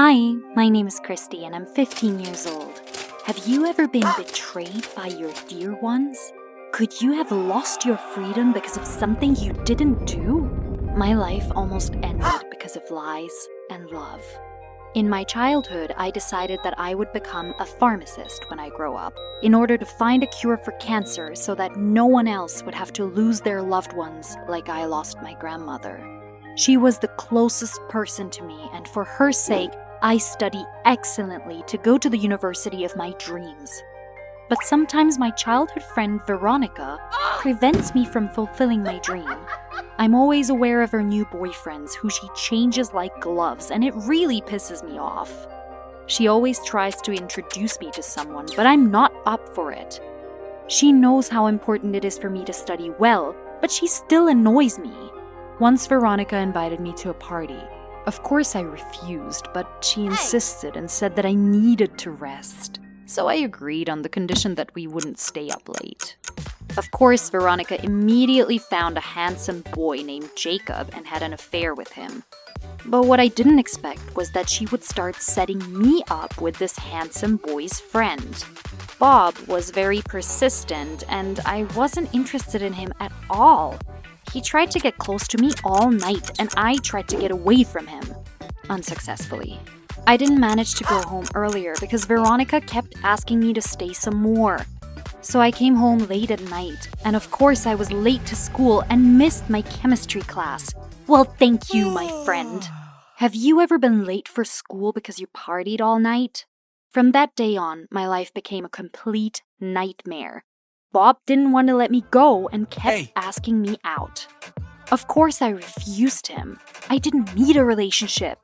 Hi, my name is Christy and I'm 15 years old. Have you ever been betrayed by your dear ones? Could you have lost your freedom because of something you didn't do? My life almost ended because of lies and love. In my childhood, I decided that I would become a pharmacist when I grow up, in order to find a cure for cancer so that no one else would have to lose their loved ones like I lost my grandmother. She was the closest person to me, and for her sake, I study excellently to go to the university of my dreams. But sometimes my childhood friend Veronica prevents me from fulfilling my dream. I'm always aware of her new boyfriends, who she changes like gloves, and it really pisses me off. She always tries to introduce me to someone, but I'm not up for it. She knows how important it is for me to study well, but she still annoys me. Once Veronica invited me to a party. Of course I refused, but she insisted and said that I needed to rest. So I agreed on the condition that we wouldn't stay up late. Of course, Veronica immediately found a handsome boy named Jacob and had an affair with him. But what I didn't expect was that she would start setting me up with this handsome boy's friend. Bob was very persistent, and I wasn't interested in him at all. He tried to get close to me all night, and I tried to get away from him. Unsuccessfully. I didn't manage to go home earlier because Veronica kept asking me to stay some more. So I came home late at night, and of course I was late to school and missed my chemistry class. Well, thank you, my friend. Have you ever been late for school because you partied all night? From that day on, my life became a complete nightmare. Bob didn't want to let me go and kept asking me out. Of course I refused him. I didn't need a relationship.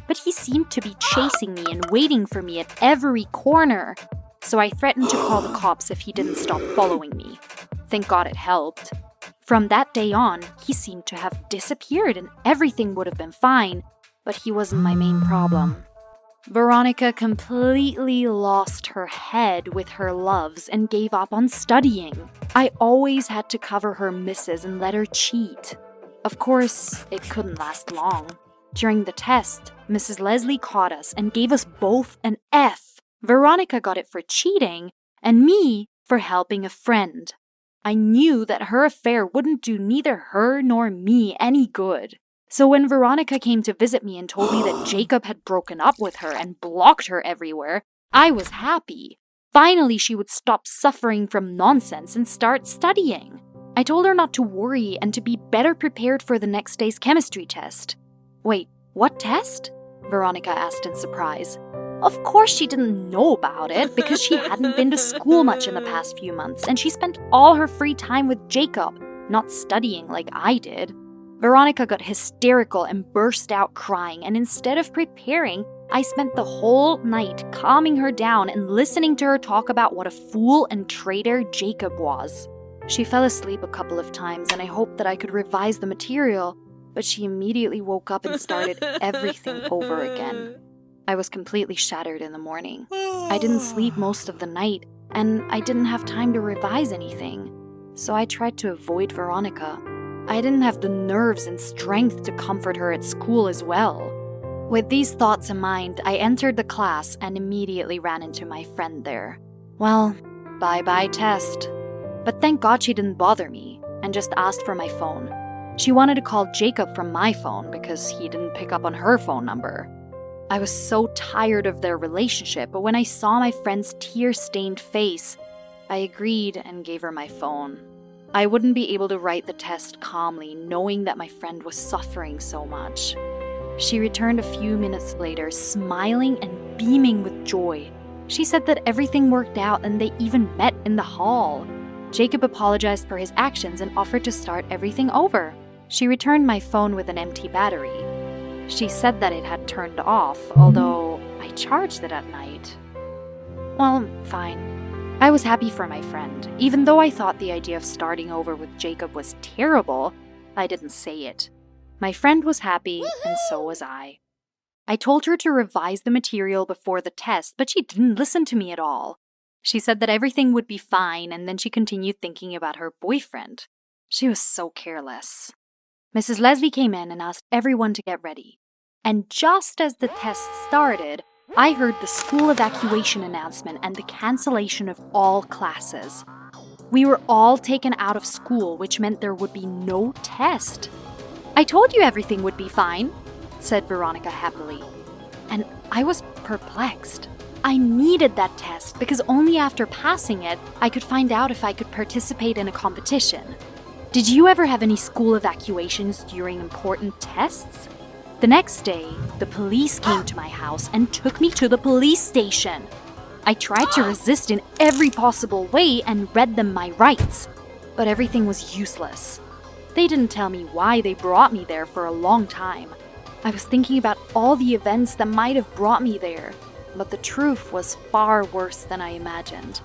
But he seemed to be chasing me and waiting for me at every corner. So I threatened to call the cops if he didn't stop following me. Thank God it helped. From that day on, he seemed to have disappeared and everything would have been fine, but he wasn't my main problem. Veronica completely lost her head with her loves and gave up on studying. I always had to cover her misses and let her cheat. Of course, it couldn't last long. During the test, Mrs. Leslie caught us and gave us both an F. Veronica got it for cheating, and me for helping a friend. I knew that her affair wouldn't do neither her nor me any good. So when Veronica came to visit me and told me that Jacob had broken up with her and blocked her everywhere, I was happy. Finally, she would stop suffering from nonsense and start studying. I told her not to worry and to be better prepared for the next day's chemistry test. Wait, what test? Veronica asked in surprise. Of course she didn't know about it because she hadn't been to school much in the past few months and she spent all her free time with Jacob, not studying like I did. Veronica got hysterical and burst out crying, and instead of preparing, I spent the whole night calming her down and listening to her talk about what a fool and traitor Jacob was. She fell asleep a couple of times and I hoped that I could revise the material, but she immediately woke up and started everything over again. I was completely shattered in the morning. I didn't sleep most of the night, and I didn't have time to revise anything. So I tried to avoid Veronica. I didn't have the nerves and strength to comfort her at school as well. With these thoughts in mind, I entered the class and immediately ran into my friend there. Well, bye-bye test. But thank God she didn't bother me and just asked for my phone. She wanted to call Jacob from my phone because he didn't pick up on her phone number. I was so tired of their relationship, but when I saw my friend's tear-stained face, I agreed and gave her my phone. I wouldn't be able to write the test calmly, knowing that my friend was suffering so much. She returned a few minutes later, smiling and beaming with joy. She said that everything worked out and they even met in the hall. Jacob apologized for his actions and offered to start everything over. She returned my phone with an empty battery. She said that it had turned off, although I charged it at night. Well, fine. I was happy for my friend. Even though I thought the idea of starting over with Jacob was terrible, I didn't say it. My friend was happy, and so was I. I told her to revise the material before the test, but she didn't listen to me at all. She said that everything would be fine, and then she continued thinking about her boyfriend. She was so careless. Mrs. Leslie came in and asked everyone to get ready. And just as the test started, I heard the school evacuation announcement and the cancellation of all classes. We were all taken out of school, which meant there would be no test. "I told you everything would be fine," said Veronica happily. And I was perplexed. I needed that test because only after passing it, I could find out if I could participate in a competition. Did you ever have any school evacuations during important tests? The next day, the police came to my house and took me to the police station. I tried to resist in every possible way and read them my rights, but everything was useless. They didn't tell me why they brought me there for a long time. I was thinking about all the events that might have brought me there, but the truth was far worse than I imagined.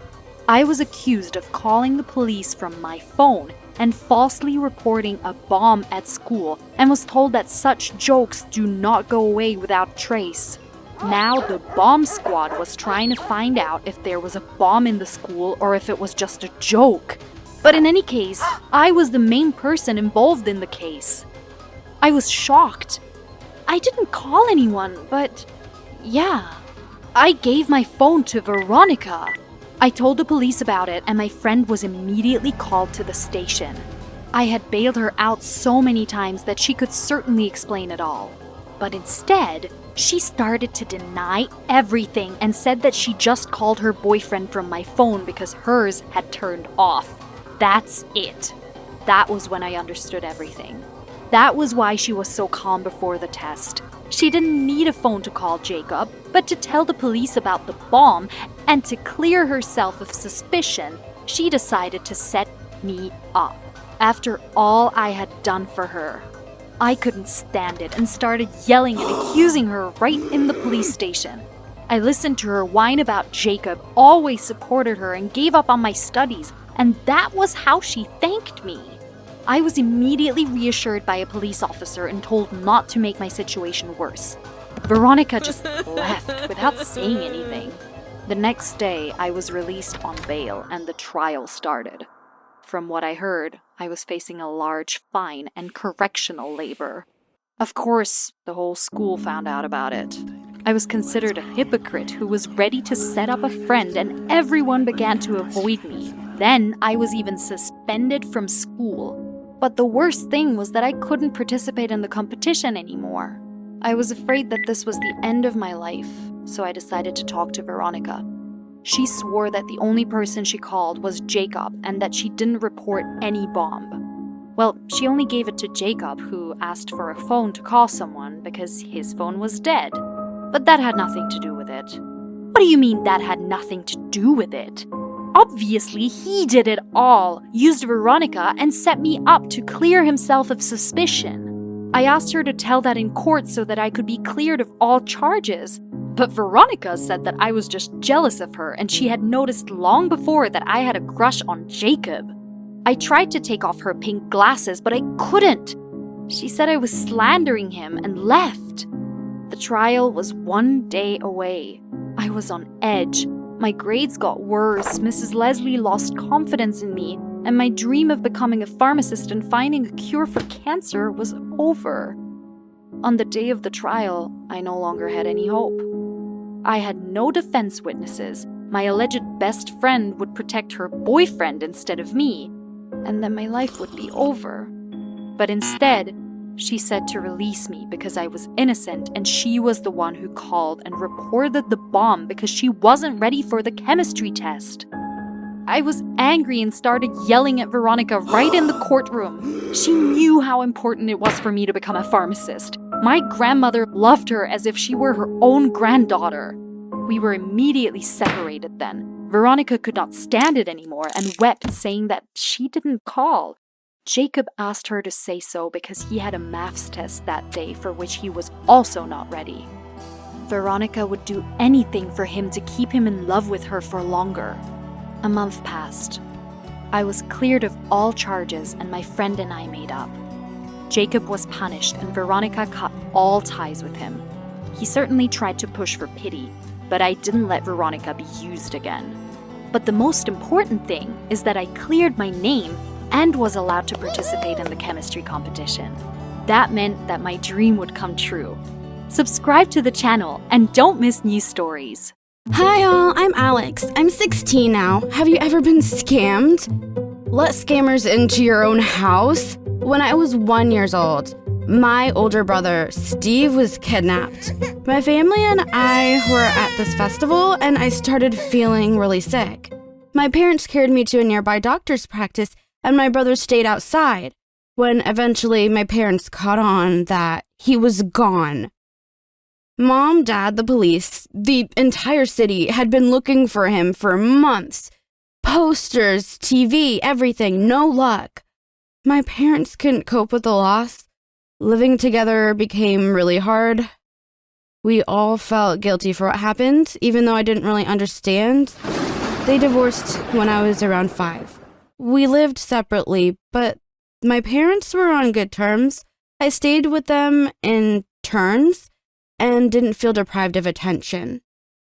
I was accused of calling the police from my phone and falsely reporting a bomb at school, and was told that such jokes do not go away without trace. Now the bomb squad was trying to find out if there was a bomb in the school or if it was just a joke. But in any case, I was the main person involved in the case. I was shocked. I didn't call anyone, but yeah, I gave my phone to Veronica. I told the police about it, and my friend was immediately called to the station. I had bailed her out so many times that she could certainly explain it all. But instead, she started to deny everything and said that she just called her boyfriend from my phone because hers had turned off. That's it. That was when I understood everything. That was why she was so calm before the test. She didn't need a phone to call Jacob, but to tell the police about the bomb, and to clear herself of suspicion, she decided to set me up. After all I had done for her, I couldn't stand it and started yelling and accusing her right in the police station. I listened to her whine about Jacob, always supported her, and gave up on my studies, and that was how she thanked me. I was immediately reassured by a police officer and told not to make my situation worse. Veronica just left without saying anything. The next day, I was released on bail and the trial started. From what I heard, I was facing a large fine and correctional labor. Of course, the whole school found out about it. I was considered a hypocrite who was ready to set up a friend, and everyone began to avoid me. Then I was even suspended from school. But the worst thing was that I couldn't participate in the competition anymore. I was afraid that this was the end of my life, so I decided to talk to Veronica. She swore that the only person she called was Jacob and that she didn't report any bomb. Well, she only gave it to Jacob, who asked for a phone to call someone because his phone was dead. But that had nothing to do with it. What do you mean that had nothing to do with it? Obviously, he did it all, used Veronica, and set me up to clear himself of suspicion. I asked her to tell that in court so that I could be cleared of all charges. But Veronica said that I was just jealous of her, and she had noticed long before that I had a crush on Jacob. I tried to take off her pink glasses, but I couldn't. She said I was slandering him and left. The trial was 1 day away. I was on edge. My grades got worse, Mrs. Leslie lost confidence in me, and my dream of becoming a pharmacist and finding a cure for cancer was over. On the day of the trial, I no longer had any hope. I had no defense witnesses. My alleged best friend would protect her boyfriend instead of me, and then my life would be over. But instead, she said to release me because I was innocent, and she was the one who called and reported the bomb because she wasn't ready for the chemistry test. I was angry and started yelling at Veronica right in the courtroom. She knew how important it was for me to become a pharmacist. My grandmother loved her as if she were her own granddaughter. We were immediately separated then. Veronica could not stand it anymore and wept, saying that she didn't call. Jacob asked her to say so because he had a maths test that day for which he was also not ready. Veronica would do anything for him to keep him in love with her for longer. A month passed. I was cleared of all charges and my friend and I made up. Jacob was punished and Veronica cut all ties with him. He certainly tried to push for pity, but I didn't let Veronica be used again. But the most important thing is that I cleared my name and was allowed to participate in the chemistry competition. That meant that my dream would come true. Subscribe to the channel and don't miss new stories. Hi all, I'm Alex. I'm 16 now. Have you ever been scammed? Let scammers into your own house? When I was 1 year old, my older brother, Steve, was kidnapped. My family and I were at this festival and I started feeling really sick. My parents carried me to a nearby doctor's practice and my brother stayed outside, when eventually my parents caught on that he was gone. Mom, Dad, the police, the entire city had been looking for him for months. Posters, TV, everything, no luck. My parents couldn't cope with the loss. Living together became really hard. We all felt guilty for what happened, even though I didn't really understand. They divorced when I was around 5. We lived separately, but my parents were on good terms. I stayed with them in turns and didn't feel deprived of attention.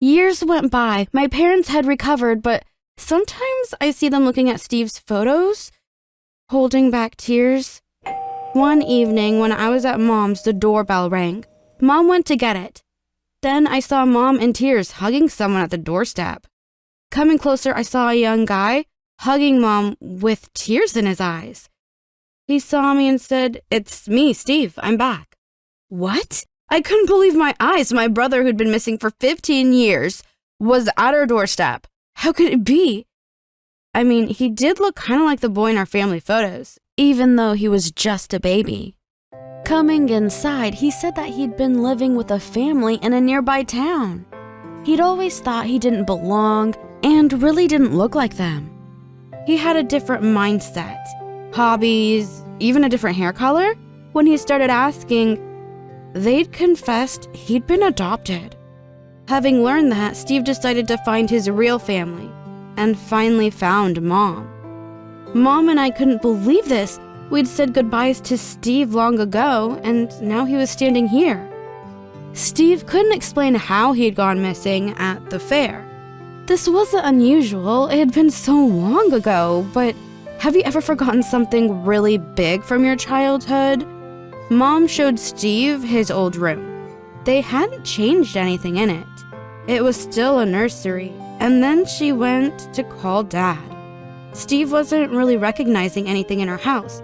Years went by. My parents had recovered, but sometimes I see them looking at Steve's photos, holding back tears. One evening when I was at Mom's, the doorbell rang. Mom went to get it. Then I saw Mom in tears hugging someone at the doorstep. Coming closer, I saw a young guy hugging Mom with tears in his eyes. He saw me and said, "It's me, Steve. I'm back." What? I couldn't believe my eyes. My brother, who'd been missing for 15 years, was at our doorstep. How could it be? I mean, he did look kind of like the boy in our family photos, even though he was just a baby. Coming inside, he said that he'd been living with a family in a nearby town. He'd always thought he didn't belong and really didn't look like them. He had a different mindset, hobbies, even a different hair color. When he started asking, they'd confessed he'd been adopted. Having learned that, Steve decided to find his real family and finally found Mom. Mom and I couldn't believe this. We'd said goodbyes to Steve long ago, and now he was standing here. Steve couldn't explain how he'd gone missing at the fair. This wasn't unusual. It had been so long ago, but have you ever forgotten something really big from your childhood? Mom showed Steve his old room. They hadn't changed anything in it. It was still a nursery, and then she went to call Dad. Steve wasn't really recognizing anything in her house.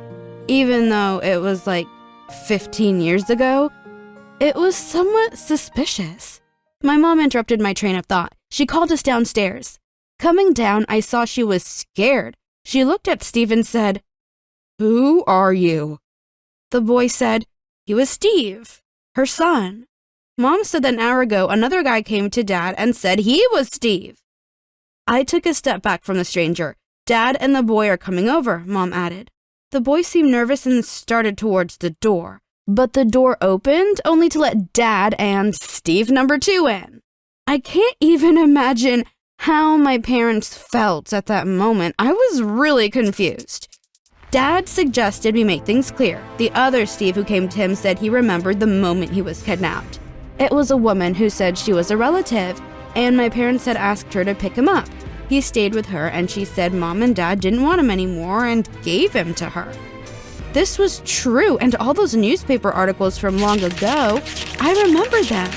Even though it was like 15 years ago, it was somewhat suspicious. My mom interrupted my train of thought. She called us downstairs. Coming down, I saw she was scared. She looked at Steve and said, "Who are you?" The boy said he was Steve, her son. Mom said that an hour ago, another guy came to Dad and said he was Steve. I took a step back from the stranger. "Dad and the boy are coming over," Mom added. The boy seemed nervous and started towards the door. But the door opened only to let Dad and Steve number 2 in. I can't even imagine how my parents felt at that moment. I was really confused. Dad suggested we make things clear. The other Steve who came to him said he remembered the moment he was kidnapped. It was a woman who said she was a relative, and my parents had asked her to pick him up. He stayed with her, and she said Mom and Dad didn't want him anymore and gave him to her. This was true, and all those newspaper articles from long ago, I remember them.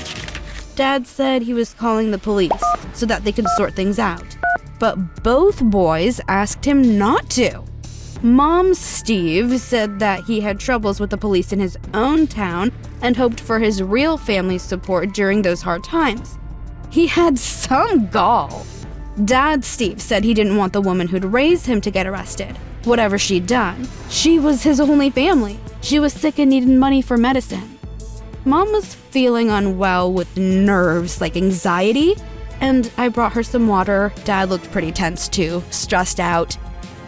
Dad said he was calling the police so that they could sort things out, but both boys asked him not to. Mom's Steve said that he had troubles with the police in his own town and hoped for his real family's support during those hard times. He had some gall. Dad Steve said he didn't want the woman who'd raised him to get arrested. Whatever she'd done, she was his only family. She was sick and needed money for medicine. Mom was feeling unwell with nerves like anxiety, and I brought her some water. Dad looked pretty tense too, stressed out.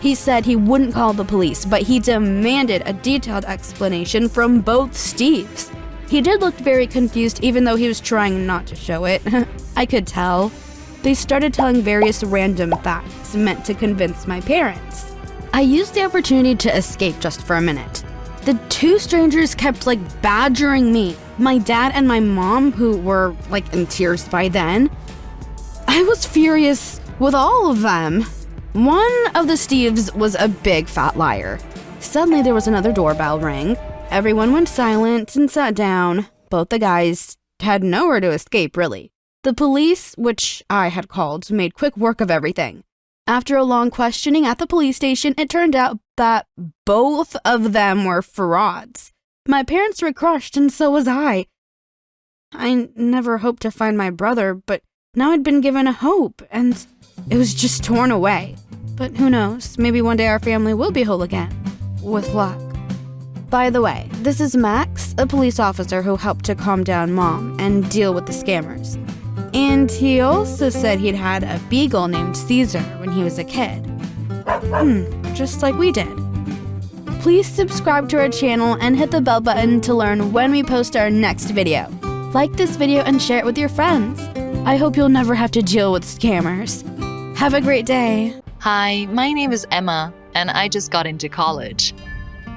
He said he wouldn't call the police, but he demanded a detailed explanation from both Steves. He did look very confused, even though he was trying not to show it. I could tell. They started telling various random facts meant to convince my parents. I used the opportunity to escape just for a minute. The 2 strangers kept badgering me, my dad and my mom, who were in tears by then. I was furious with all of them. One of the Steves was a big fat liar. Suddenly there was another doorbell ring. Everyone went silent and sat down. Both the guys had nowhere to escape, really. The police, which I had called, made quick work of everything. After a long questioning at the police station, it turned out that both of them were frauds. My parents were crushed, and so was I. I never hoped to find my brother, but now I'd been given a hope, and it was just torn away. But who knows, maybe one day our family will be whole again. With luck. By the way, this is Max, a police officer who helped to calm down Mom and deal with the scammers. And he also said he'd had a beagle named Caesar when he was a kid. Just like we did. Please subscribe to our channel and hit the bell button to learn when we post our next video. Like this video and share it with your friends. I hope you'll never have to deal with scammers. Have a great day. Hi, my name is Emma, and I just got into college.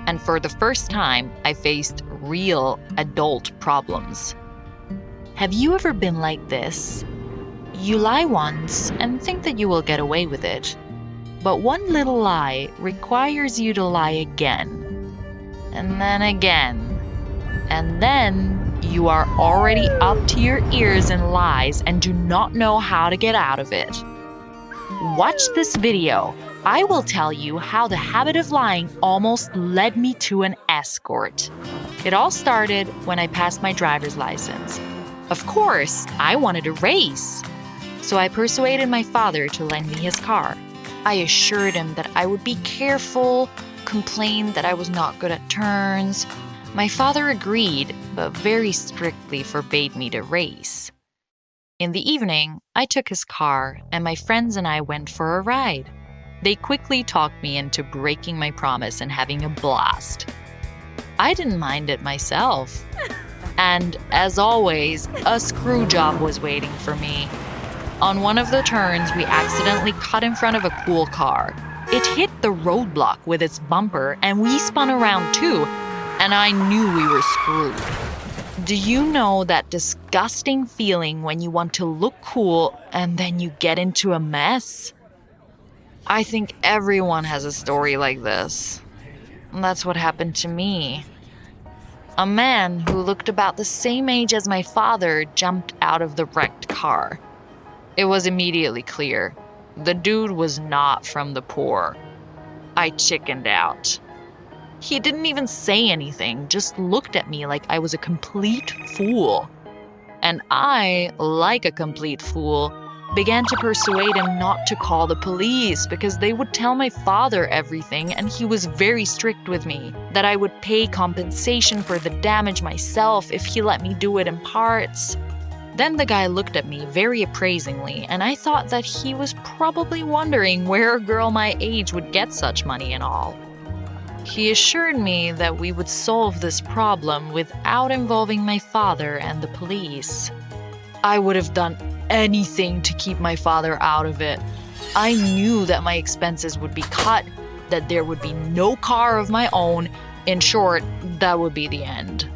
And for the first time, I faced real adult problems. Have you ever been like this? You lie once and think that you will get away with it. But one little lie requires you to lie again. And then again. And then you are already up to your ears in lies and do not know how to get out of it. Watch this video. I will tell you how the habit of lying almost led me to an escort. It all started when I passed my driver's license. Of course, I wanted to race. So I persuaded my father to lend me his car. I assured him that I would be careful, complained that I was not good at turns. My father agreed, but very strictly forbade me to race. In the evening, I took his car, and my friends and I went for a ride. They quickly talked me into breaking my promise and having a blast. I didn't mind it myself. And, as always, a screw job was waiting for me. On one of the turns, we accidentally cut in front of a cool car. It hit the roadblock with its bumper, and we spun around too, and I knew we were screwed. Do you know that disgusting feeling when you want to look cool and then you get into a mess? I think everyone has a story like this. That's what happened to me. A man who looked about the same age as my father jumped out of the wrecked car. It was immediately clear. The dude was not from the poor. I chickened out. He didn't even say anything, just looked at me like I was a complete fool. And I, like a complete fool, began to persuade him not to call the police because they would tell my father everything and he was very strict with me, that I would pay compensation for the damage myself if he let me do it in parts. Then the guy looked at me very appraisingly, and I thought that he was probably wondering where a girl my age would get such money and all. He assured me that we would solve this problem without involving my father and the police. I would have done anything to keep my father out of it. I knew that my expenses would be cut, that there would be no car of my own. In short, that would be the end.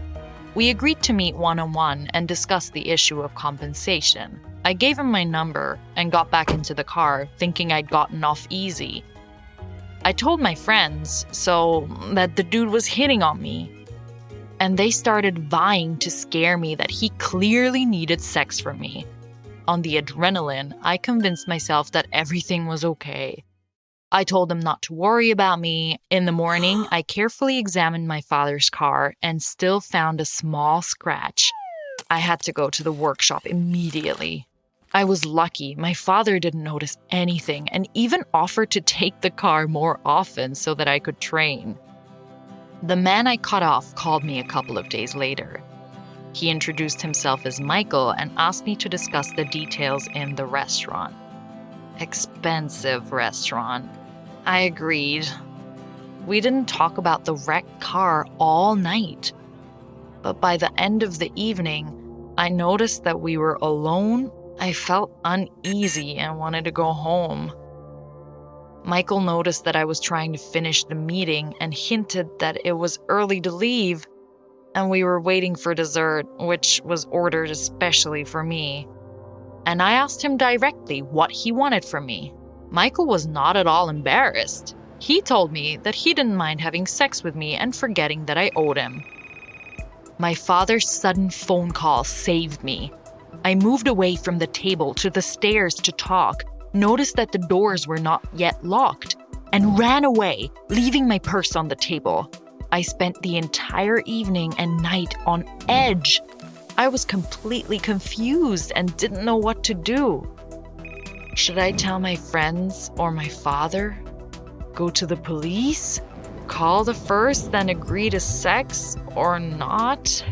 We agreed to meet one-on-one and discuss the issue of compensation. I gave him my number and got back into the car, thinking I'd gotten off easy. I told my friends, so that the dude was hitting on me. And they started vying to scare me that he clearly needed sex from me. On the adrenaline, I convinced myself that everything was okay. I told him not to worry about me. In the morning, I carefully examined my father's car and still found a small scratch. I had to go to the workshop immediately. I was lucky. My father didn't notice anything and even offered to take the car more often so that I could train. The man I cut off called me a couple of days later. He introduced himself as Michael and asked me to discuss the details in the restaurant. Expensive restaurant. I agreed. We didn't talk about the wrecked car all night. But by the end of the evening, I noticed that we were alone. I felt uneasy and wanted to go home. Michael noticed that I was trying to finish the meeting and hinted that it was early to leave, and we were waiting for dessert, which was ordered especially for me. And I asked him directly what he wanted from me. Michael was not at all embarrassed. He told me that he didn't mind having sex with me and forgetting that I owed him. My father's sudden phone call saved me. I moved away from the table to the stairs to talk, noticed that the doors were not yet locked, and ran away, leaving my purse on the table. I spent the entire evening and night on edge. I was completely confused and didn't know what to do. Should I tell my friends or my father? Go to the police? Call the first, then agree to sex or not?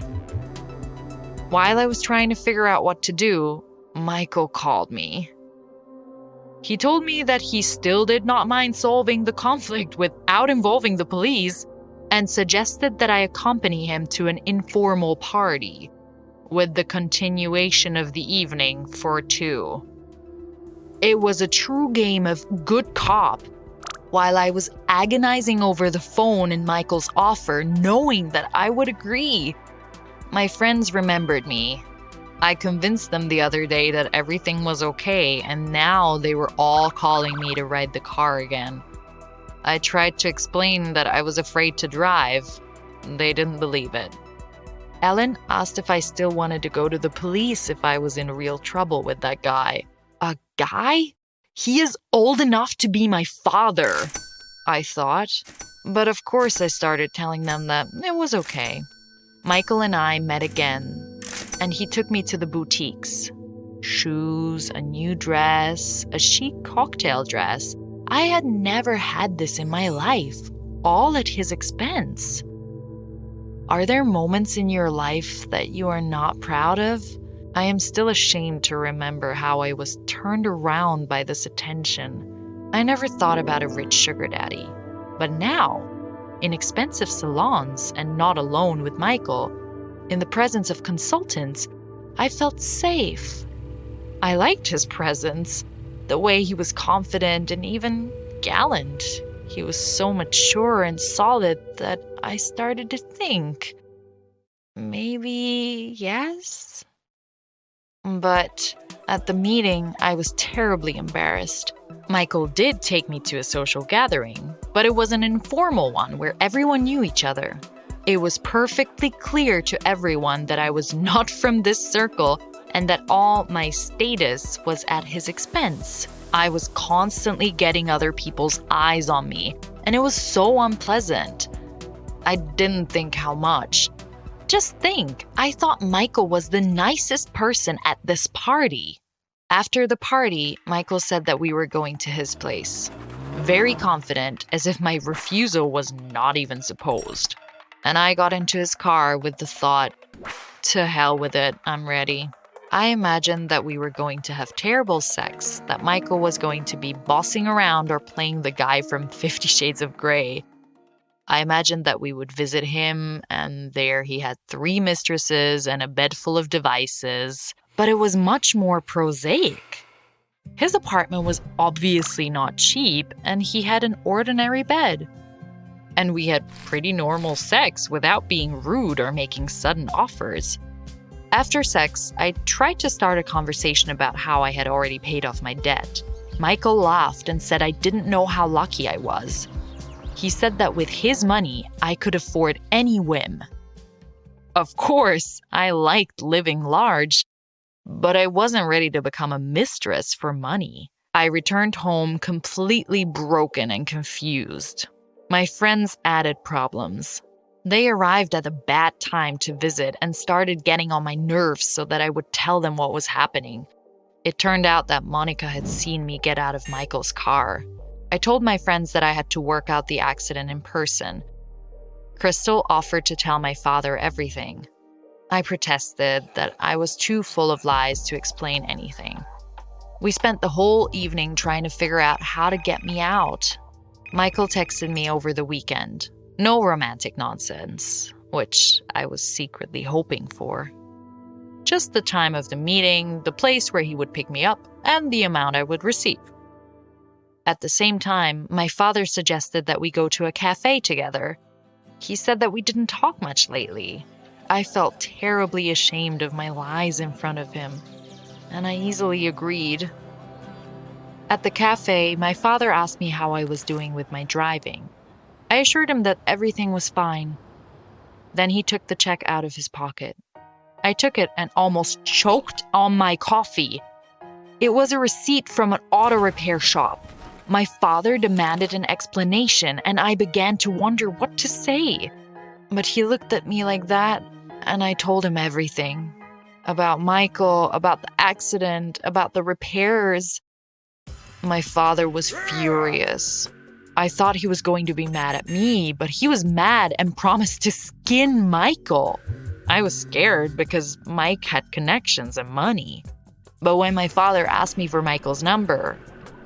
While I was trying to figure out what to do, Michael called me. He told me that he still did not mind solving the conflict without involving the police and suggested that I accompany him to an informal party with the continuation of the evening for two. It was a true game of good cop. While I was agonizing over the phone and Michael's offer, knowing that I would agree, my friends remembered me. I convinced them the other day that everything was okay, and now they were all calling me to ride the car again. I tried to explain that I was afraid to drive. They didn't believe it. Ellen asked if I still wanted to go to the police if I was in real trouble with that guy. A guy? He is old enough to be my father, I thought. But of course I started telling them that it was okay. Michael and I met again, and he took me to the boutiques. Shoes, a new dress, a chic cocktail dress. I had never had this in my life, all at his expense. Are there moments in your life that you are not proud of? I am still ashamed to remember how I was turned around by this attention. I never thought about a rich sugar daddy. But now, in expensive salons and not alone with Michael, in the presence of consultants, I felt safe. I liked his presence, the way he was confident and even gallant. He was so mature and solid that I started to think, maybe yes? But at the meeting, I was terribly embarrassed. Michael did take me to a social gathering, but it was an informal one where everyone knew each other. It was perfectly clear to everyone that I was not from this circle and that all my status was at his expense. I was constantly getting other people's eyes on me, and it was so unpleasant. I didn't think how much. Just think, I thought Michael was the nicest person at this party. After the party, Michael said that we were going to his place. Very confident, as if my refusal was not even supposed. And I got into his car with the thought, to hell with it, I'm ready. I imagined that we were going to have terrible sex, that Michael was going to be bossing around or playing the guy from 50 Shades of Grey. I imagined that we would visit him, and there he had 3 mistresses and a bed full of devices. But it was much more prosaic. His apartment was obviously not cheap, and he had an ordinary bed. And we had pretty normal sex without being rude or making sudden offers. After sex, I tried to start a conversation about how I had already paid off my debt. Michael laughed and said I didn't know how lucky I was. He said that with his money, I could afford any whim. Of course, I liked living large, but I wasn't ready to become a mistress for money. I returned home completely broken and confused. My friends added problems. They arrived at a bad time to visit and started getting on my nerves so that I would tell them what was happening. It turned out that Monica had seen me get out of Michael's car. I told my friends that I had to work out the accident in person. Crystal offered to tell my father everything. I protested that I was too full of lies to explain anything. We spent the whole evening trying to figure out how to get me out. Michael texted me over the weekend. No romantic nonsense, which I was secretly hoping for. Just the time of the meeting, the place where he would pick me up, and the amount I would receive. At the same time, my father suggested that we go to a cafe together. He said that we didn't talk much lately. I felt terribly ashamed of my lies in front of him, and I easily agreed. At the cafe, my father asked me how I was doing with my driving. I assured him that everything was fine. Then he took the check out of his pocket. I took it and almost choked on my coffee. It was a receipt from an auto repair shop. My father demanded an explanation, and I began to wonder what to say. But he looked at me like that, and I told him everything. About Michael, about the accident, about the repairs. My father was furious. I thought he was going to be mad at me, but he was mad and promised to skin Michael. I was scared because Mike had connections and money. But when my father asked me for Michael's number,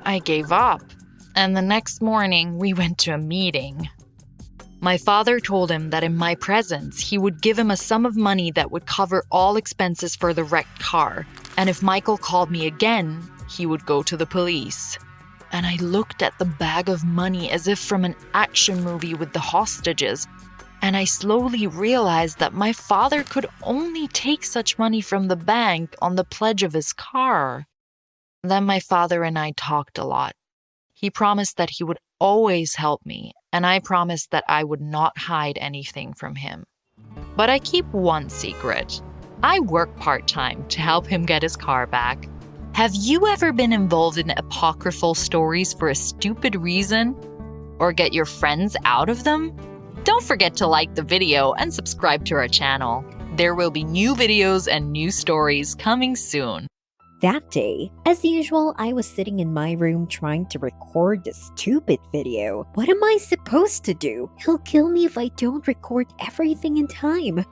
I gave up. And the next morning, we went to a meeting. My father told him that in my presence, he would give him a sum of money that would cover all expenses for the wrecked car. And if Michael called me again, he would go to the police. And I looked at the bag of money as if from an action movie with the hostages. And I slowly realized that my father could only take such money from the bank on the pledge of his car. Then my father and I talked a lot. He promised that he would always help me, and I promised that I would not hide anything from him. But I keep one secret. I work part-time to help him get his car back. Have you ever been involved in apocryphal stories for a stupid reason? Or get your friends out of them? Don't forget to like the video and subscribe to our channel. There will be new videos and new stories coming soon. That day, as usual, I was sitting in my room trying to record this stupid video. What am I supposed to do? He'll kill me if I don't record everything in time.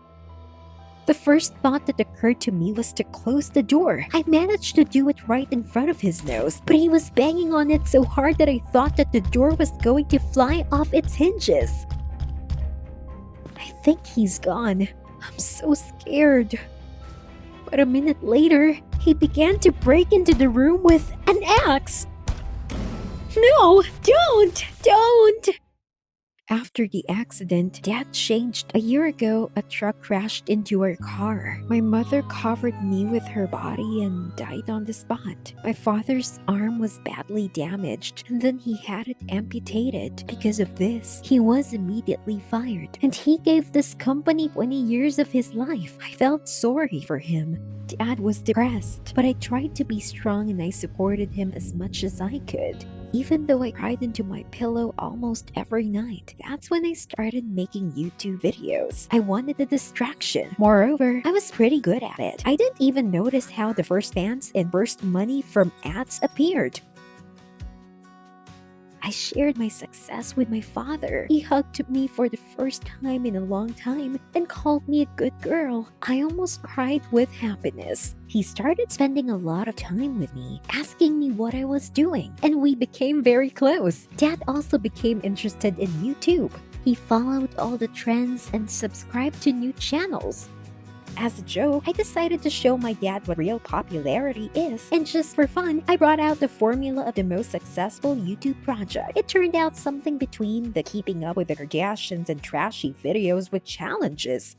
The first thought that occurred to me was to close the door. I managed to do it right in front of his nose, but he was banging on it so hard that I thought that the door was going to fly off its hinges. I think he's gone. I'm so scared. But a minute later, he began to break into the room with an axe. No, don't! After the accident, Dad changed. A year ago, a truck crashed into our car. My mother covered me with her body and died on the spot. My father's arm was badly damaged, and then he had it amputated. Because of this, he was immediately fired, and he gave this company 20 years of his life. I felt sorry for him. Dad was depressed, but I tried to be strong and I supported him as much as I could. Even though I cried into my pillow almost every night, that's when I started making YouTube videos. I wanted a distraction. Moreover, I was pretty good at it. I didn't even notice how the first fans and first money from ads appeared. I shared my success with my father. He hugged me for the first time in a long time and called me a good girl. I almost cried with happiness. He started spending a lot of time with me, asking me what I was doing, and we became very close. Dad also became interested in YouTube. He followed all the trends and subscribed to new channels. As a joke, I decided to show my dad what real popularity is, and just for fun, I brought out the formula of the most successful YouTube project. It turned out something between the keeping up with the Kardashians and trashy videos with challenges.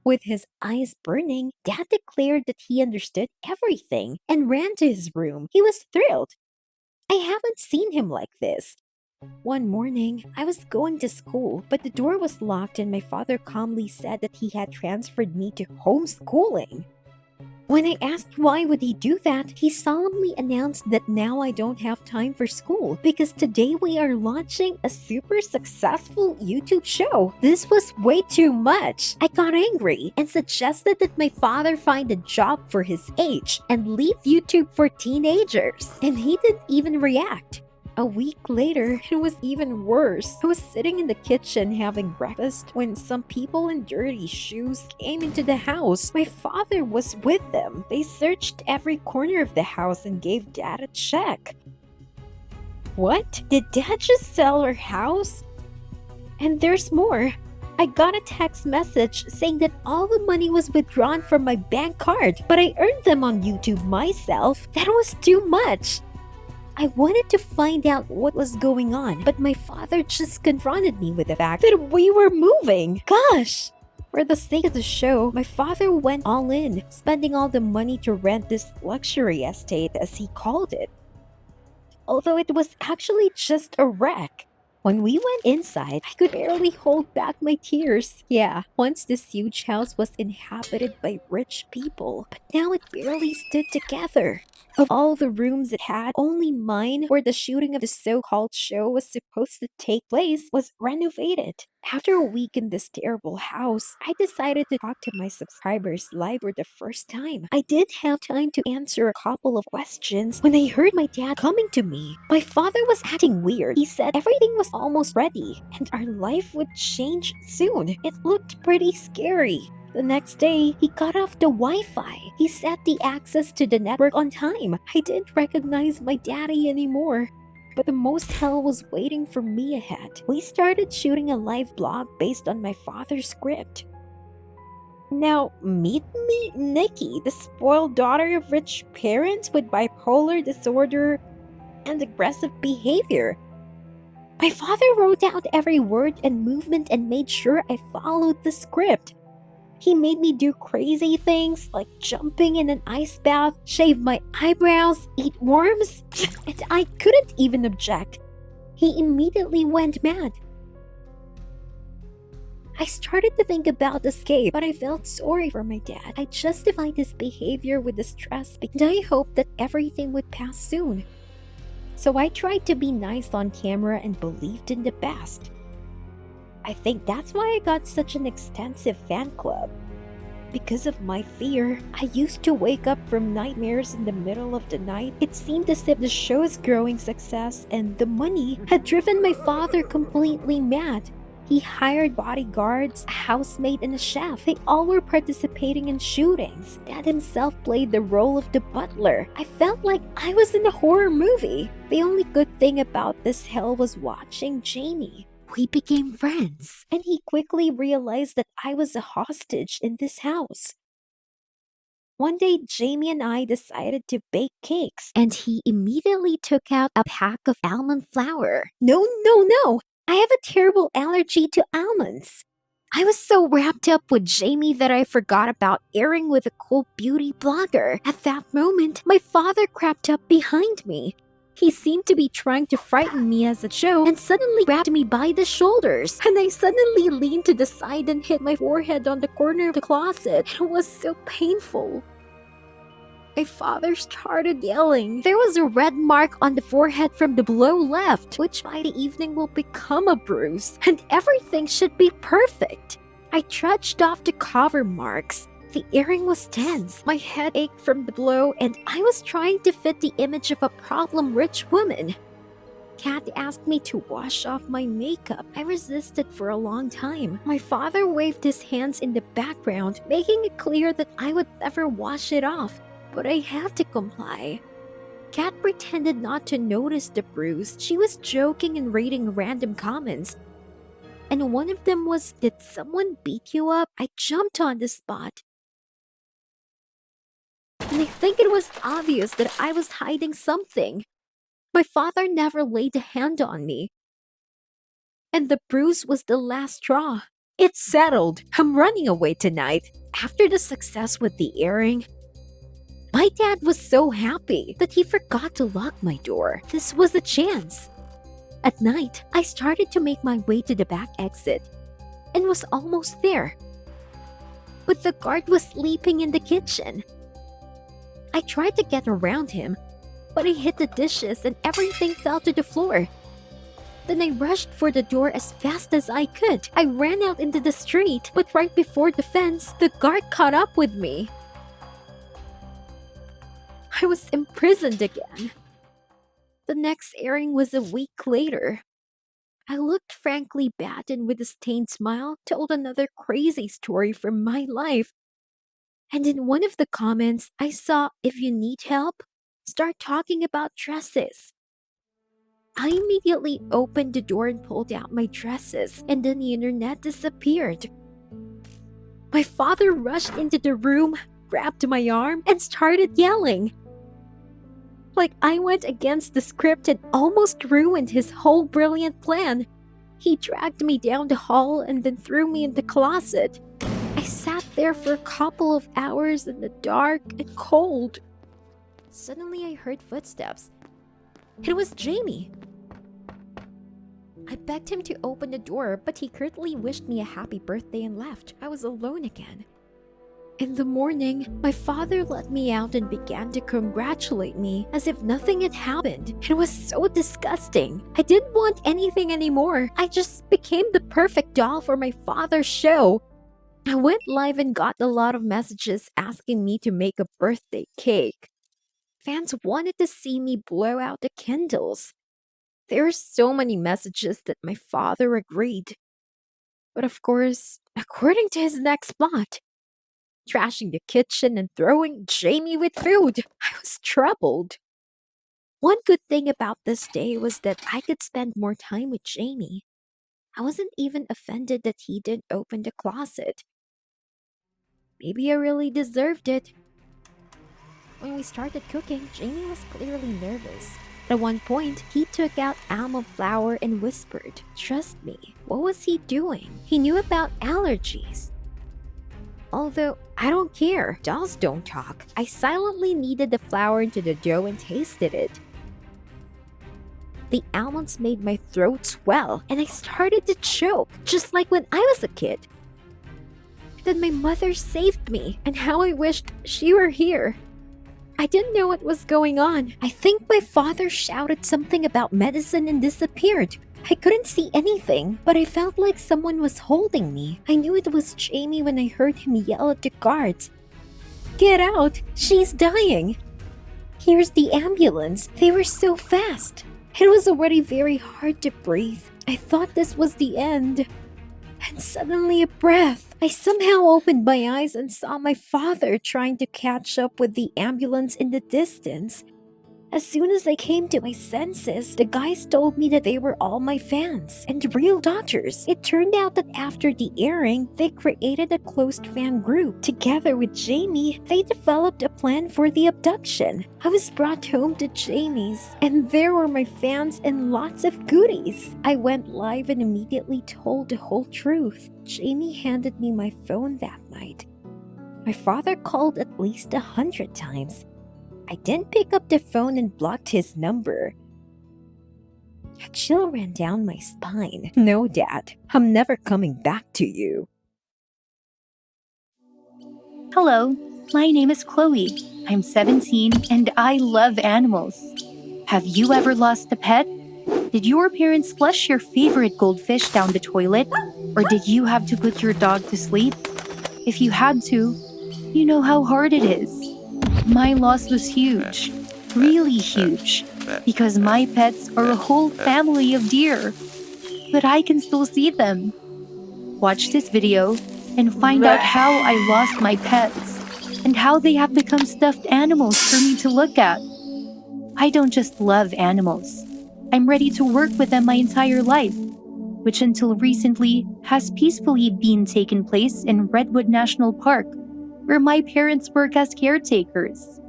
With his eyes burning, Dad declared that he understood everything and ran to his room. He was thrilled. I haven't seen him like this. One morning, I was going to school, but the door was locked and my father calmly said that he had transferred me to homeschooling. When I asked why would he do that, he solemnly announced that now I don't have time for school because today we are launching a super successful YouTube show. This was way too much. I got angry and suggested that my father find a job for his age and leave YouTube for teenagers. And he didn't even react. A week later, it was even worse. I was sitting in the kitchen having breakfast when some people in dirty shoes came into the house. My father was with them. They searched every corner of the house and gave Dad a check. What? Did Dad just sell our house? And there's more. I got a text message saying that all the money was withdrawn from my bank card, but I earned them on YouTube myself. That was too much. I wanted to find out what was going on, but my father just confronted me with the fact that we were moving. Gosh! For the sake of the show, my father went all in, spending all the money to rent this luxury estate as he called it. Although it was actually just a wreck. When we went inside, I could barely hold back my tears. Yeah, once this huge house was inhabited by rich people, but now it barely stood together. Of all the rooms it had, only mine, where the shooting of the so-called show was supposed to take place, was renovated. After a week in this terrible house, I decided to talk to my subscribers live for the first time. I did have time to answer a couple of questions when I heard my dad coming to me. My father was acting weird. He said everything was almost ready and our life would change soon. It looked pretty scary. The next day, he cut off the Wi-Fi. He set the access to the network on time. I didn't recognize my daddy anymore. But the most hell was waiting for me ahead. We started shooting a live blog based on my father's script. Now, meet me, Nikki, the spoiled daughter of rich parents with bipolar disorder and aggressive behavior. My father wrote out every word and movement and made sure I followed the script. He made me do crazy things like jumping in an ice bath, shave my eyebrows, eat worms, and I couldn't even object. He immediately went mad. I started to think about escape, but I felt sorry for my dad. I justified his behavior with the stress and I hoped that everything would pass soon. So I tried to be nice on camera and believed in the best. I think that's why I got such an extensive fan club. Because of my fear, I used to wake up from nightmares in the middle of the night. It seemed as if the show's growing success and the money had driven my father completely mad. He hired bodyguards, a housemaid, and a chef. They all were participating in shootings. Dad himself played the role of the butler. I felt like I was in a horror movie. The only good thing about this hell was watching Jamie. We became friends, and he quickly realized that I was a hostage in this house. One day, Jamie and I decided to bake cakes, and he immediately took out a pack of almond flour. No, no, no! I have a terrible allergy to almonds. I was so wrapped up with Jamie that I forgot about airing with a cool beauty blogger. At that moment, my father crept up behind me. He seemed to be trying to frighten me as a joke and suddenly grabbed me by the shoulders. And I suddenly leaned to the side and hit my forehead on the corner of the closet. It was so painful. My father started yelling. There was a red mark on the forehead from the blow left, which by the evening will become a bruise. And everything should be perfect. I trudged off to cover marks. The earring was tense, my head ached from the blow, and I was trying to fit the image of a problem-rich woman. Kat asked me to wash off my makeup. I resisted for a long time. My father waved his hands in the background, making it clear that I would never wash it off, but I had to comply. Kat pretended not to notice the bruise. She was joking and reading random comments. And one of them was, "Did someone beat you up?" I jumped on the spot. And I think it was obvious that I was hiding something. My father never laid a hand on me. And the bruise was the last straw. It's settled. I'm running away tonight. After the success with the earring, my dad was so happy that he forgot to lock my door. This was a chance. At night, I started to make my way to the back exit and was almost there. But the guard was sleeping in the kitchen. I tried to get around him, but I hit the dishes and everything fell to the floor. Then I rushed for the door as fast as I could. I ran out into the street, but right before the fence, the guard caught up with me. I was imprisoned again. The next airing was a week later. I looked frankly bad and with a stained smile told another crazy story from my life. And in one of the comments, I saw, "If you need help, start talking about dresses." I immediately opened the door and pulled out my dresses, and then the internet disappeared. My father rushed into the room, grabbed my arm, and started yelling. Like I went against the script and almost ruined his whole brilliant plan. He dragged me down the hall and then threw me in the closet. I sat there for a couple of hours in the dark and cold. Suddenly I heard footsteps. It was Jamie. I begged him to open the door, but he curtly wished me a happy birthday and left. I was alone again. In the morning, my father let me out and began to congratulate me as if nothing had happened. It was so disgusting. I didn't want anything anymore. I just became the perfect doll for my father's show. I went live and got a lot of messages asking me to make a birthday cake. Fans wanted to see me blow out the candles. There were so many messages that my father agreed. But of course, according to his next plot, trashing the kitchen and throwing Jamie with food, I was troubled. One good thing about this day was that I could spend more time with Jamie. I wasn't even offended that he didn't open the closet. Maybe I really deserved it. When we started cooking, Jamie was clearly nervous. At one point, he took out almond flour and whispered, "Trust me." What was he doing? He knew about allergies. Although, I don't care. Dolls don't talk. I silently kneaded the flour into the dough and tasted it. The almonds made my throat swell, and I started to choke, just like when I was a kid. Then my mother saved me, and how I wished she were here. I didn't know what was going on. I think my father shouted something about medicine and disappeared. I couldn't see anything, but I felt like someone was holding me. I knew it was Jamie when I heard him yell at the guards, "Get out! She's dying!" Here's the ambulance. They were so fast. It was already very hard to breathe. I thought this was the end. And suddenly a breath. I somehow opened my eyes and saw my father trying to catch up with the ambulance in the distance. As soon as I came to my senses, the guys told me that they were all my fans and real daughters. It turned out that after the airing, they created a closed fan group. Together with Jamie, they developed a plan for the abduction. I was brought home to Jamie's, and there were my fans and lots of goodies. I went live and immediately told the whole truth. Jamie handed me my phone that night. My father called at least 100 times. I didn't pick up the phone and blocked his number. A chill ran down my spine. No, Dad, I'm never coming back to you. Hello, my name is Chloe. I'm 17 and I love animals. Have you ever lost a pet? Did your parents flush your favorite goldfish down the toilet? Or did you have to put your dog to sleep? If you had to, you know how hard it is. My loss was huge, really huge, because my pets are a whole family of deer. But I can still see them. Watch this video and find out how I lost my pets and how they have become stuffed animals for me to look at. I don't just love animals. I'm ready to work with them my entire life, which until recently has peacefully been taken place in Redwood National Park, where my parents work as caretakers.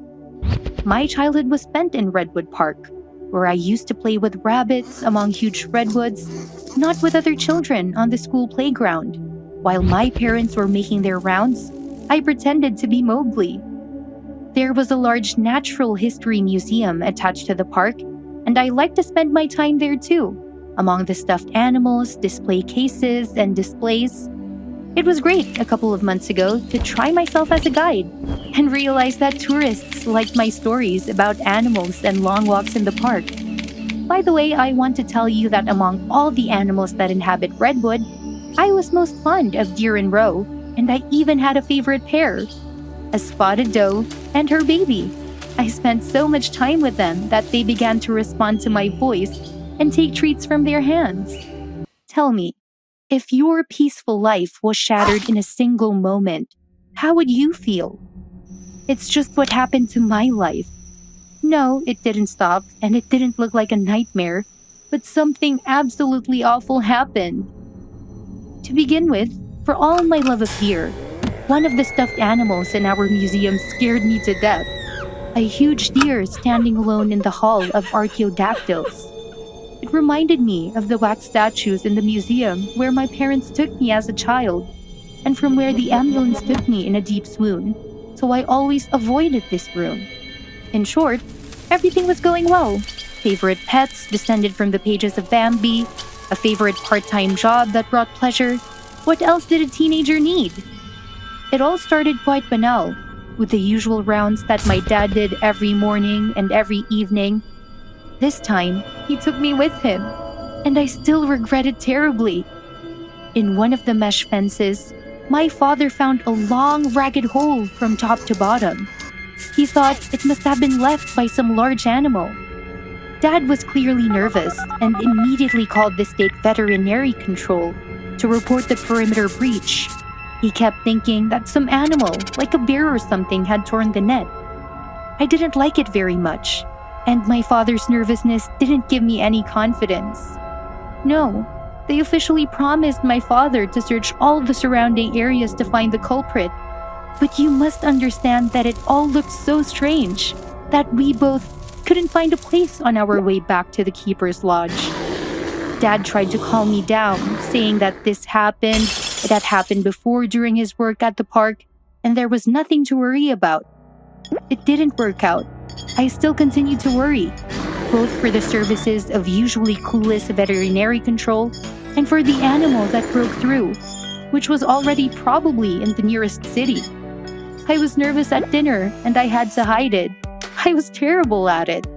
My childhood was spent in Redwood Park, where I used to play with rabbits among huge redwoods, not with other children on the school playground. While my parents were making their rounds, I pretended to be Mowgli. There was a large natural history museum attached to the park, and I liked to spend my time there too, among the stuffed animals, display cases, and displays. It was great a couple of months ago to try myself as a guide and realize that tourists liked my stories about animals and long walks in the park. By the way, I want to tell you that among all the animals that inhabit Redwood, I was most fond of deer and roe, and I even had a favorite pair, a spotted doe and her baby. I spent so much time with them that they began to respond to my voice and take treats from their hands. Tell me, if your peaceful life was shattered in a single moment, how would you feel? It's just what happened to my life. No, it didn't stop, and it didn't look like a nightmare, but something absolutely awful happened. To begin with, for all my love of deer, one of the stuffed animals in our museum scared me to death. A huge deer standing alone in the hall of archaeodactyls. It reminded me of the wax statues in the museum where my parents took me as a child, and from where the ambulance took me in a deep swoon, so I always avoided this room. In short, everything was going well. Favorite pets descended from the pages of Bambi, a favorite part-time job that brought pleasure. What else did a teenager need? It all started quite banal, with the usual rounds that my dad did every morning and every evening. This time, he took me with him, and I still regret it terribly. In one of the mesh fences, my father found a long, ragged hole from top to bottom. He thought it must have been left by some large animal. Dad was clearly nervous and immediately called the state veterinary control to report the perimeter breach. He kept thinking that some animal, like a bear or something, had torn the net. I didn't like it very much, and my father's nervousness didn't give me any confidence. No, they officially promised my father to search all the surrounding areas to find the culprit. But you must understand that it all looked so strange that we both couldn't find a place on our way back to the keeper's lodge. Dad tried to calm me down, saying that this happened, it had happened before during his work at the park, and there was nothing to worry about. It didn't work out. I still continued to worry, both for the services of usually clueless veterinary control and for the animal that broke through, which was already probably in the nearest city. I was nervous at dinner and I had to hide it. I was terrible at it.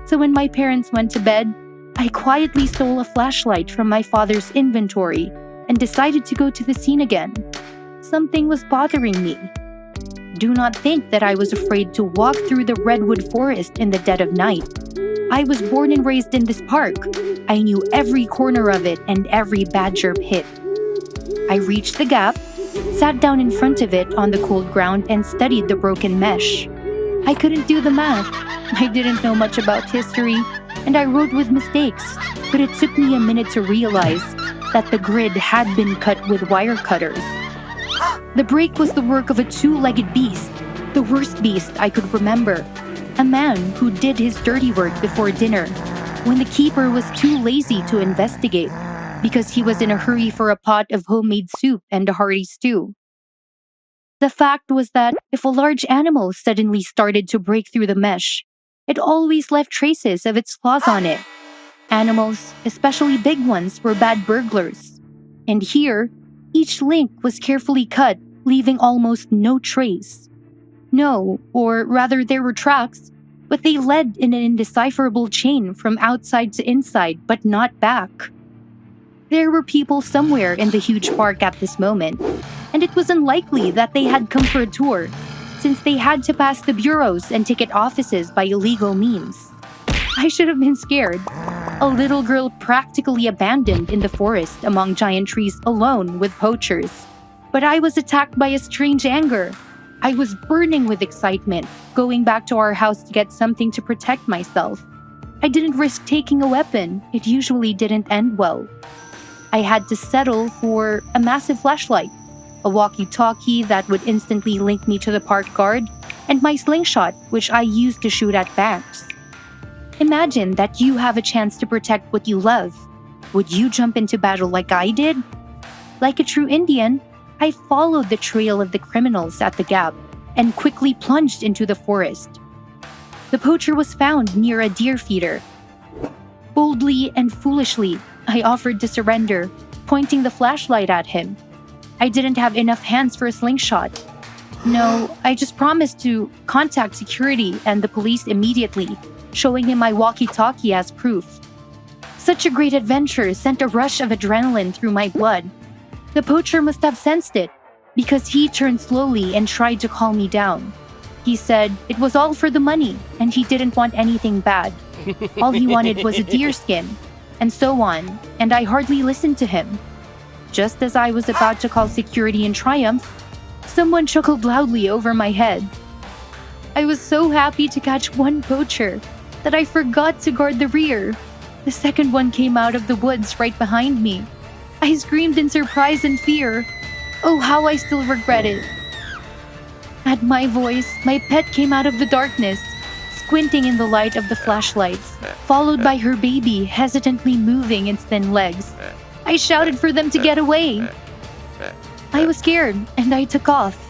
So when my parents went to bed, I quietly stole a flashlight from my father's inventory and decided to go to the scene again. Something was bothering me. Do not think that I was afraid to walk through the redwood forest in the dead of night. I was born and raised in this park. I knew every corner of it and every badger pit. I reached the gap, sat down in front of it on the cold ground and studied the broken mesh. I couldn't do the math. I didn't know much about history, and I wrote with mistakes, but it took me a minute to realize that the grid had been cut with wire cutters. The break was the work of a two-legged beast, the worst beast I could remember. A man who did his dirty work before dinner, when the keeper was too lazy to investigate, because he was in a hurry for a pot of homemade soup and a hearty stew. The fact was that if a large animal suddenly started to break through the mesh, it always left traces of its claws on it. Animals, especially big ones, were bad burglars. And here, each link was carefully cut, leaving almost no trace. No, or rather there were tracks, but they led in an indecipherable chain from outside to inside, but not back. There were people somewhere in the huge park at this moment, and it was unlikely that they had come for a tour, since they had to pass the bureaus and ticket offices by illegal means. I should have been scared. A little girl practically abandoned in the forest among giant trees alone with poachers. But I was attacked by a strange anger. I was burning with excitement, going back to our house to get something to protect myself. I didn't risk taking a weapon. It usually didn't end well. I had to settle for a massive flashlight, a walkie-talkie that would instantly link me to the park guard, and my slingshot, which I used to shoot at banks. Imagine that you have a chance to protect what you love. Would you jump into battle like I did? Like a true Indian, I followed the trail of the criminals at the gap and quickly plunged into the forest. The poacher was found near a deer feeder. Boldly and foolishly, I offered to surrender, pointing the flashlight at him. I didn't have enough hands for a slingshot. No, I just promised to contact security and the police immediately, showing him my walkie-talkie as proof. Such a great adventure sent a rush of adrenaline through my blood. The poacher must have sensed it, because he turned slowly and tried to calm me down. He said it was all for the money, and he didn't want anything bad. All he wanted was a deer skin, and so on, and I hardly listened to him. Just as I was about to call security in triumph, someone chuckled loudly over my head. I was so happy to catch one poacher that I forgot to guard the rear. The second one came out of the woods right behind me. I screamed in surprise and fear. Oh, how I still regret it. At my voice, my pet came out of the darkness, squinting in the light of the flashlights, followed by her baby hesitantly moving its thin legs. I shouted for them to get away. I was scared, and I took off.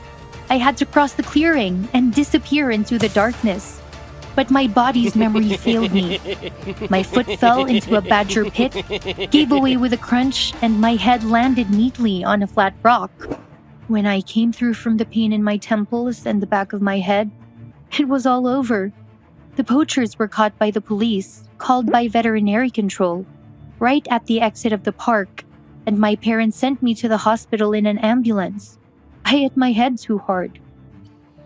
I had to cross the clearing and disappear into the darkness. But my body's memory failed me. My foot fell into a badger pit, gave away with a crunch, and my head landed neatly on a flat rock. When I came through from the pain in my temples and the back of my head, it was all over. The poachers were caught by the police, called by veterinary control, right at the exit of the park, and my parents sent me to the hospital in an ambulance. I hit my head too hard.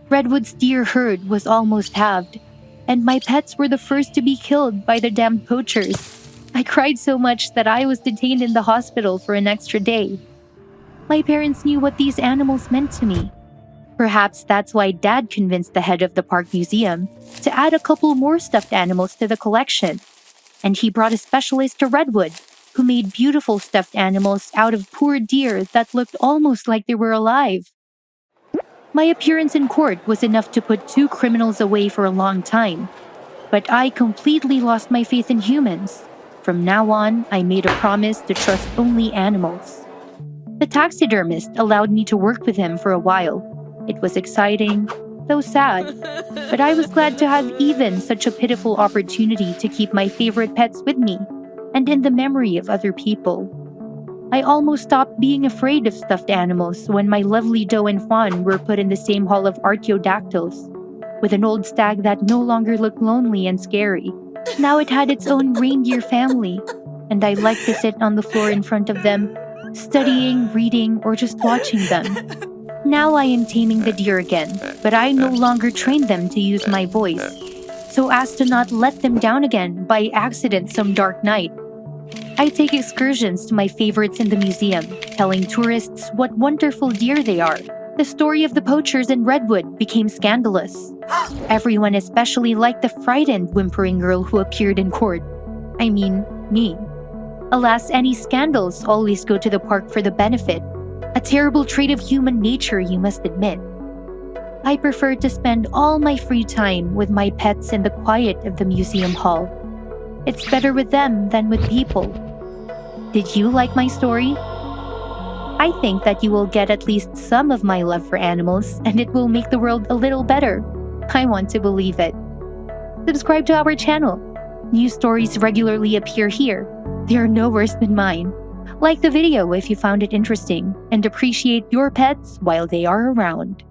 Redwood's deer herd was almost halved, and my pets were the first to be killed by the damned poachers. I cried so much that I was detained in the hospital for an extra day. My parents knew what these animals meant to me. Perhaps that's why Dad convinced the head of the park museum to add a couple more stuffed animals to the collection. And he brought a specialist to Redwood, who made beautiful stuffed animals out of poor deer that looked almost like they were alive. My appearance in court was enough to put 2 criminals away for a long time. But I completely lost my faith in humans. From now on, I made a promise to trust only animals. The taxidermist allowed me to work with him for a while. It was exciting, though sad, but I was glad to have even such a pitiful opportunity to keep my favorite pets with me and in the memory of other people. I almost stopped being afraid of stuffed animals when my lovely doe and fawn were put in the same hall of archaeodactyls, with an old stag that no longer looked lonely and scary. Now it had its own reindeer family, and I liked to sit on the floor in front of them, studying, reading, or just watching them. Now I am taming the deer again, but I no longer train them to use my voice, so as to not let them down again by accident some dark night. I take excursions to my favorites in the museum, telling tourists what wonderful deer they are. The story of the poachers in Redwood became scandalous. Everyone especially liked the frightened, whimpering girl who appeared in court. I mean, me. Alas, any scandals always go to the park for the benefit. A terrible trait of human nature, you must admit. I prefer to spend all my free time with my pets in the quiet of the museum hall. It's better with them than with people. Did you like my story? I think that you will get at least some of my love for animals, and it will make the world a little better. I want to believe it. Subscribe to our channel. New stories regularly appear here. They are no worse than mine. Like the video if you found it interesting, and appreciate your pets while they are around.